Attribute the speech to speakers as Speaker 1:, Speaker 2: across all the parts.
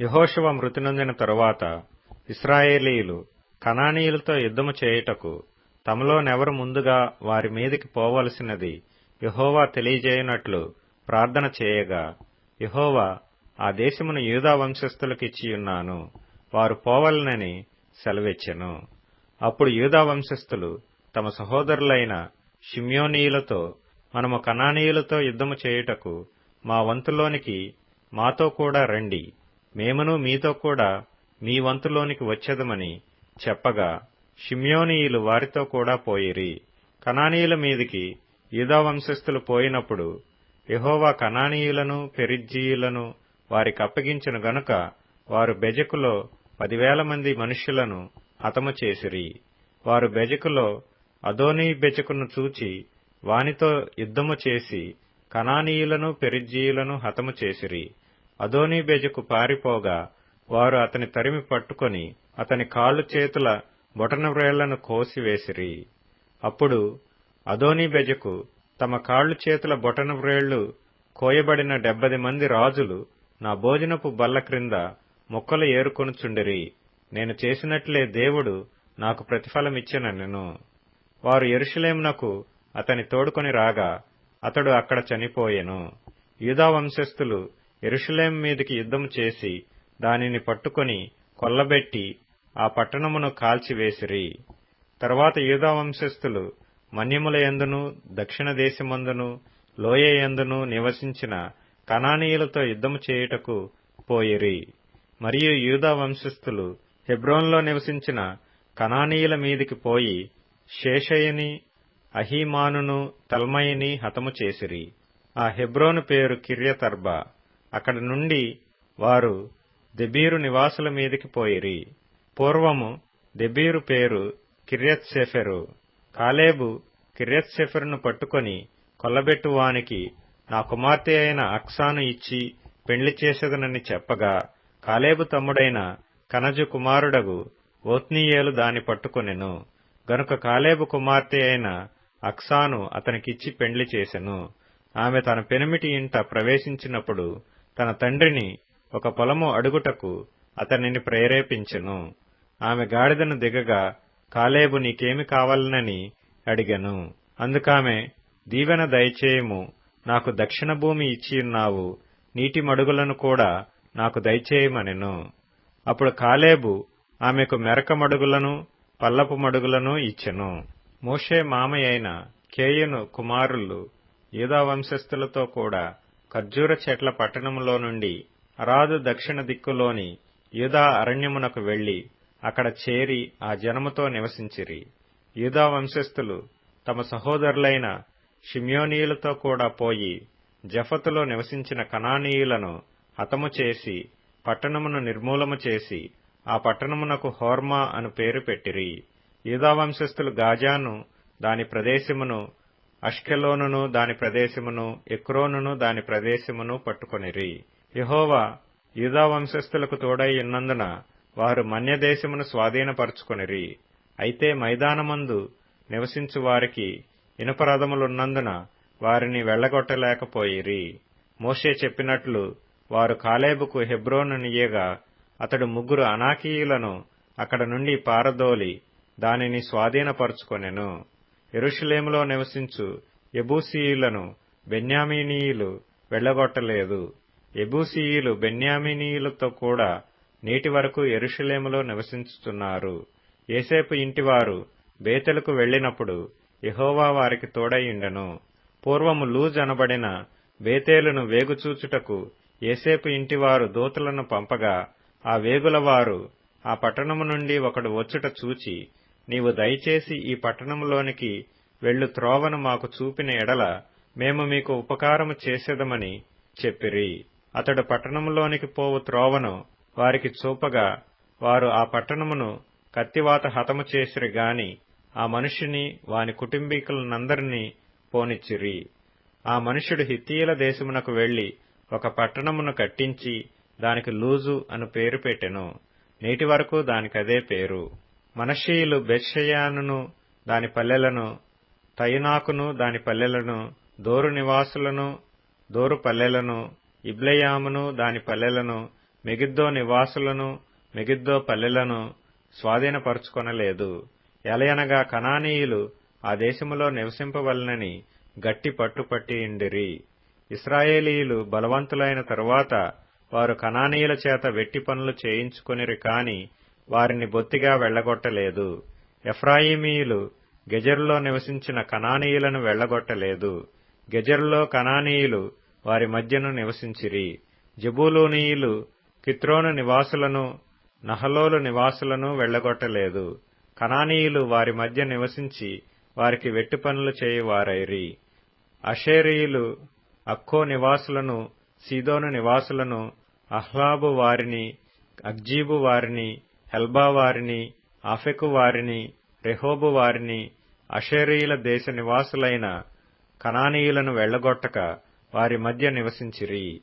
Speaker 1: యెహోషువ మృతి నొందిన తరువాత ఇశ్రాయేలీయులు కనానీయులతో యుద్ధము చేయుటకు తమలోనెవరు ముందుగా వారి మీదికి పోవలసినది యెహోవా తెలియజేయునట్లు ప్రార్థన చేయగా, యెహోవా, ఆ దేశమును యూదా వంశస్థులకిచ్చియున్నాను, వారు పోవలెనని సెలవిచ్చెను. అప్పుడు యూదా వంశస్థులు తమ సహోదరులైన షిమ్యోనీయులతో, మనము కనానీయులతో యుద్ధము చేయుటకు మా వంతులోనికి మాతో కూడా రండి, మేమును మీతో కూడా మీ వంతులోనికి వచ్చెదమని చెప్పగా, షిమ్యోనీయులు వారితో కూడా పోయిరి. కనానీయుల మీదికి యూదా వంశస్థులు పోయినప్పుడు యెహోవా కనానీయులను పెరిజ్జీయులను వారికి అప్పగించెను గనుక వారు బెజకులో 10,000 మంది మనుష్యులను హతము చేసిరి. వారు బెజకులో అదోనీ బెజకును చూచి వానితో యుద్ధము చేసి కనానీయులను పెరిజ్జీయులను హతము చేసిరి. అదోనీ బెజకు పారిపోగా వారు అతని తరిమి పట్టుకొని అతని కాళ్ళు చేతుల బొటనవ్రేళ్లను కోసివేసిరి. అప్పుడు అదోనీ బెజకు తమ కాళ్ళు చేతుల బొటనవ్రేళ్లు కోయబడిన 70 మంది రాజులు నా భోజనపు బల్ల క్రింద మొక్కలు ఏరుకొనుచుండిరి. నేను చేసినట్లే దేవుడు నాకు ప్రతిఫలమిచ్చెననెను. వారు యెరూషలేమునకు అతని తోడుకొని రాగా అతడు అక్కడ చనిపోయెను. యూదా వంశస్థులు యెరూషలేము మీదికి యుద్ధము చేసి దానిని పట్టుకొని కొల్లబెట్టి ఆ పట్టణమును కాల్చివేసిరి. తరువాత యూదా వంశస్థులు మన్యముల యందును దక్షిణ దేశమందును లోయ యందును నివసించిన కనానీయులతో యుద్ధము చేయుటకు పోయిరి. మరియు యూదా వంశస్థులు హెబ్రోన్లో నివసించిన కనానీయుల మీదికి పోయి షేషయిని, అహీమానును, తల్మయిని హతము చేసిరి. ఆ హెబ్రోను పేరు కిర్యతర్బా. అక్కడ నుండి వారు దెబీరు నివాసుల మీదికి పోయిరి. పూర్వము దెబీరు పేరు కిర్యత్సెఫెరు. కాలేబు కిర్యత్సెఫెరును పట్టుకొని కొల్లబెట్టువానికి నా కుమార్తె అయిన అక్సాను ఇచ్చి పెండ్లి చేసేదనని చెప్పగా, కాలేబు తమ్ముడైన కనజు కుమారుడగు ఓత్నీయేలు దాని పట్టుకొనెను. గనుక కాలేబు కుమార్తె అయిన అక్సాను అతనికిచ్చి పెండ్లి చేసెను. ఆమె తన పెనిమిటి ఇంట ప్రవేశించినప్పుడు తన తండ్రిని ఒక పొలము అడుగుటకు అతనిని ప్రేరేపించెను. ఆమె గాడిదను దిగగా, కాలేబు నీకేమి కావాలనని అడిగెను. అందుకామె, దీవెన దయచేయము, నాకు దక్షిణ భూమి ఇచ్చియున్నావు, నీటి మడుగులను కూడా నాకు దయచేయమనెను. అప్పుడు కాలేబు ఆమెకు మెరక మడుగులను పల్లపు మడుగులను ఇచ్చెను. మోషే మామయైన కేయును కుమారులు యూదా వంశస్థులతో కూడా ఖర్జూర చెట్ల పట్టణములో నుండి అరాదు దక్షిణ దిక్కులోని యూదా అరణ్యమునకు వెళ్లి అక్కడ చేరి ఆ జనముతో నివసించిరి. యూదా వంశస్థులు తమ సహోదరులైన షిమ్యోనీయులతో కూడా పోయి జఫతులో నివసించిన కనానీయులను హతము చేసి పట్టణమును నిర్మూలము చేసి ఆ పట్టణమునకు హోర్మా అను పేరు పెట్టిరి. యూదా వంశస్థులు గాజాను దాని ప్రదేశమును, అష్కెలోనును దాని ప్రదేశమును, ఎక్రోనును దాని ప్రదేశమును పట్టుకొనిరి. యెహోవా యూదా వంశస్థులకు తోడై ఉన్నందున వారు మన్యదేశమును స్వాధీనపరచుకొనిరి. అయితే మైదానమందు నివసించు వారికి ఇనుపరథములున్నందున వారిని వెళ్లగొట్టలేకపోయిరి. మోషే చెప్పినట్లు వారు కాలేబుకు హెబ్రోనునియ్యగా అతడు 3 అనాకీయులను అక్కడ నుండి పారదోలి దానిని స్వాధీనపరచుకొనెను. యెరూషలేములో నివసించు యెబూసీయులను బెన్యామీనీయులు వెళ్లగొట్టలేదు. యెబూసీయులు బెన్యామీనీయులతో కూడా నేటి వరకు యెరూషలేములో నివసించుతున్నారు. యోసేపు ఇంటివారు బేతెలుకు వెళ్లినప్పుడు యెహోవా వారికి తోడైయుండెను. పూర్వము లూజ్ అనబడిన బేతేలును వేగుచూచుటకు యోసేపు ఇంటివారు దూతలను పంపగా, ఆ వేగులవారు ఆ పట్టణము నుండి ఒకడు వచ్చుట చూచి, నీవు దయచేసి ఈ పట్టణములోనికి వెళ్ళు త్రోవను మాకు చూపిన ఎడల మేము మీకు ఉపకారము చేసేదమని చెప్పిరి. అతడు పట్టణములోనికి పోవు త్రోవను వారికి చూపగా వారు ఆ పట్టణమును కత్తివాత హతము చేసిరి గాని ఆ మనుష్యుని వాని కుటుంబీకులనందరినీ పోనిచ్చిరి. ఆ మనుష్యుడు హిత్తీయుల దేశమునకు వెళ్లి ఒక పట్టణమును కట్టించి దానికి లూజు అను పేరు పెట్టెను. నేటి వరకు దానికదే పేరు. మనష్షీయులు బెత్షెయానును దాని పల్లెలను, తయనాకును దాని పల్లెలను, దోరు నివాసులను, దోరు పల్లెలను, ఇబ్లెయామును దాని పల్లెలను, మెగిద్దో నివాసులను మెగిద్దో పల్లెలను స్వాధీనపరుచుకొనలేదు. ఎలయనగా కనానీయులు ఆ దేశములో నివసింపవలనని గట్టి పట్టుపట్టియుండిరి. ఇశ్రాయేలీయులు బలవంతులైన తరువాత వారు కనానీయుల చేత వెట్టి పనులు చేయించుకొనిరి కాని వారిని బొత్తిగా వెళ్లగొట్టలేదు. ఎఫ్రాయిమీయులు గెజెరులో నివసించిన కనానీయులను వెళ్లగొట్టలేదు. గెజెరులో కనానీయులు వారి మధ్యను నివసించిరి. జెబూలూనీయులు కిత్రోను నివాసులను నహలోలు నివాసులను వెళ్లగొట్టలేదు. కనానీయులు వారి మధ్య నివసించి వారికి వెట్టి పనులు చేయువారైరి. అషేరీయులు అక్కో నివాసులను, సీదోను నివాసులను, అహ్లాబు వారిని, అగ్జీబు వారిని, హెల్బా వారిని, ఆఫెకు వారిని, రెహోబు వారిని, అషేరీయుల దేశ నివాసులైన కనానీయులను వెళ్లగొట్టక వారి మధ్య నివసించిరి.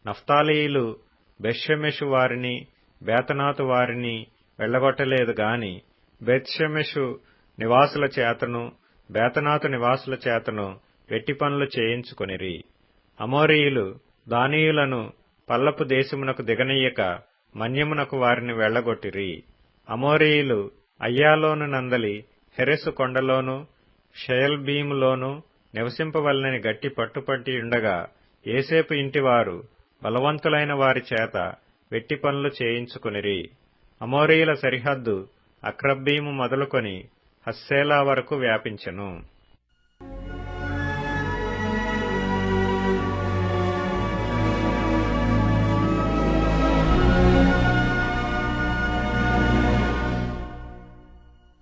Speaker 1: నఫ్తాలీయులు బెత్షెమెషు వారిని, బేతనాతు వారిని వెళ్లగొట్టలేదు గాని బెత్షెమెషు నివాసుల చేతను బేతనాతు నివాసుల చేతను వెట్టి పనులు చేయించుకొనిరి. అమోరీయులు దానీయులను పల్లపు దేశమునకు దిగనీయక మన్యమునకు వారిని వెళ్లగొట్టిరి. అమోరీయులు అయ్యాలోను నందలి హెరెసు కొండలోను షయల్బీములోను నివసింపవలనని గట్టి పట్టుపట్టియుండగా ఏసేపు ఇంటివారు బలవంతులైన వారి చేత వెట్టి పనులు చేయించుకొనిరి. అమోరీయుల సరిహద్దు అక్రబ్బీము మొదలుకొని హస్సేలా వరకు వ్యాపించెను.